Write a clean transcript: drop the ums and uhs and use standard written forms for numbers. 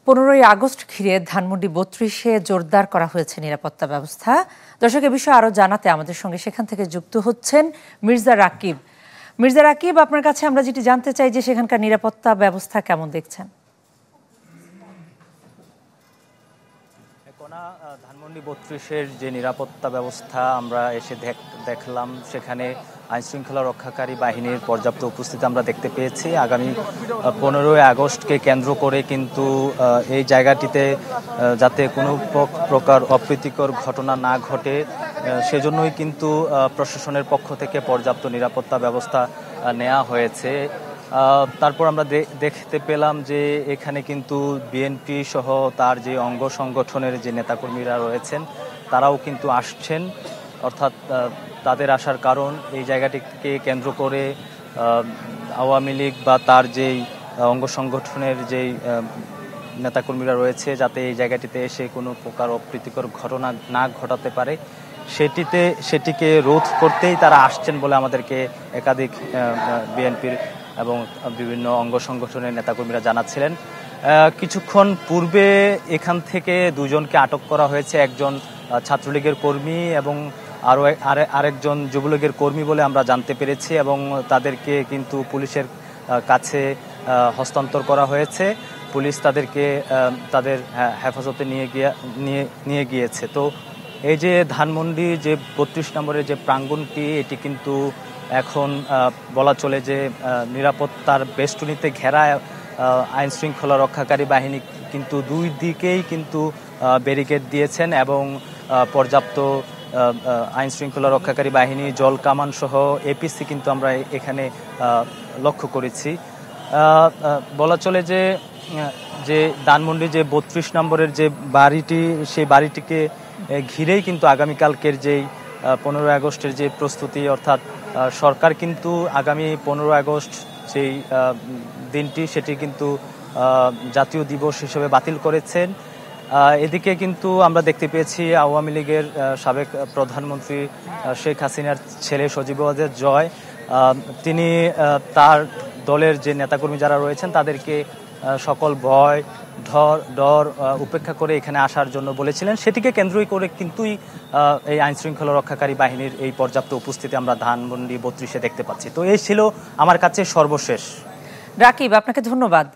15ই August ঘিরে ধানমন্ডি 32-এ জোরদার করা হয়েছে নিরাপত্তা ব্যবস্থা। দর্শক, এ বিষয়ে আরও জানাতে আমাদের সঙ্গে সেখান থেকে যুক্ত হচ্ছেন মির্জা রাকিব। মির্জা রাকিব, আপনার কাছে আমরা যেটি জানতে চাই যে সেখানকার নিরাপত্তা ব্যবস্থা কেমন দেখছেন? ধানমন্ডি 32-এর যে নিরাপত্তা ব্যবস্থা আমরা এসে দেখলাম, সেখানে আইনশৃঙ্খলা রক্ষাকারী বাহিনীর পর্যাপ্ত উপস্থিতি আমরা দেখতে পেয়েছি। আগামী 15ই আগস্টকে কেন্দ্র করে কিন্তু এই জায়গাটিতে যাতে কোনো প্রকার অপ্রীতিকর ঘটনা না ঘটে, সেজন্যই কিন্তু প্রশাসনের পক্ষ থেকে পর্যাপ্ত নিরাপত্তা ব্যবস্থা নেওয়া হয়েছে। তারপর আমরা দেখতে পেলাম যে এখানে কিন্তু বিএনপি সহ তার যে অঙ্গ সংগঠনের যে নেতাকর্মীরা রয়েছেন তারাও কিন্তু আসছেন। অর্থাৎ তাদের আসার কারণ এই জায়গাটিকে কেন্দ্র করে আওয়ামী লীগ বা তার যেই অঙ্গ সংগঠনের যেই নেতাকর্মীরা রয়েছে যাতে এই জায়গাটিতে এসে কোনো প্রকার অপ্রীতিকর ঘটনা না ঘটাতে পারে, সেটিকে রোধ করতেই তারা আসছেন বলে আমাদেরকে একাধিক বিএনপির এবং বিভিন্ন অঙ্গ সংগঠনের নেতাকর্মীরা জানাচ্ছিলেন। কিছুক্ষণ পূর্বে এখান থেকে দুজনকে আটক করা হয়েছে, একজন ছাত্রলীগের কর্মী এবং আরেকজন যুবলীগের কর্মী বলে আমরা জানতে পেরেছি, এবং তাদেরকে কিন্তু পুলিশের কাছে হস্তান্তর করা হয়েছে। পুলিশ তাদেরকে তাদের হেফাজতে নিয়ে গিয়েছে। তো এই যে ধানমন্ডি যে 32 নম্বরের যে প্রাঙ্গণটি, এটি কিন্তু এখন বলা চলে যে নিরাপত্তার বেষ্টনীতে ঘেরা। আইন শৃঙ্খলা রক্ষাকারী বাহিনী কিন্তু দুই দিকেই কিন্তু ব্যারিকেড দিয়েছেন এবং পর্যাপ্ত আইন শৃঙ্খলা রক্ষাকারী বাহিনী, জল কামান সহ এপিসি কিন্তু আমরা এখানে লক্ষ্য করেছি। বলা চলে যে ধানমন্ডি যে 32 নম্বরের যে বাড়িটি, সেই বাড়িটিকে ঘিরেই কিন্তু আগামীকালকের যেই 15 আগস্টের যে প্রস্তুতি, অর্থাৎ সরকার কিন্তু আগামী 15 আগস্ট যেই দিনটি সেটি কিন্তু জাতীয় দিবস হিসেবে বাতিল করেছেন। এদিকে কিন্তু আমরা দেখতে পেয়েছি আওয়ামী লীগের সাবেক প্রধানমন্ত্রী শেখ হাসিনার ছেলে সজীব ওয়াজেদ জয়, তিনি তার দলের যে নেতাকর্মী যারা রয়েছেন তাদেরকে সকল ভয় ডর উপেক্ষা করে এখানে আসার জন্য বলেছিলেন। সেটিকে কেন্দ্রই করে কিন্তু এই আইন শৃঙ্খলা রক্ষাকারী বাহিনীর এই পর্যাপ্ত উপস্থিতি আমরা ধানমন্ডি 32-এ দেখতে পাচ্ছি। তো এই ছিল আমার কাছে সর্বশেষ। রাকিব, আপনাকে ধন্যবাদ।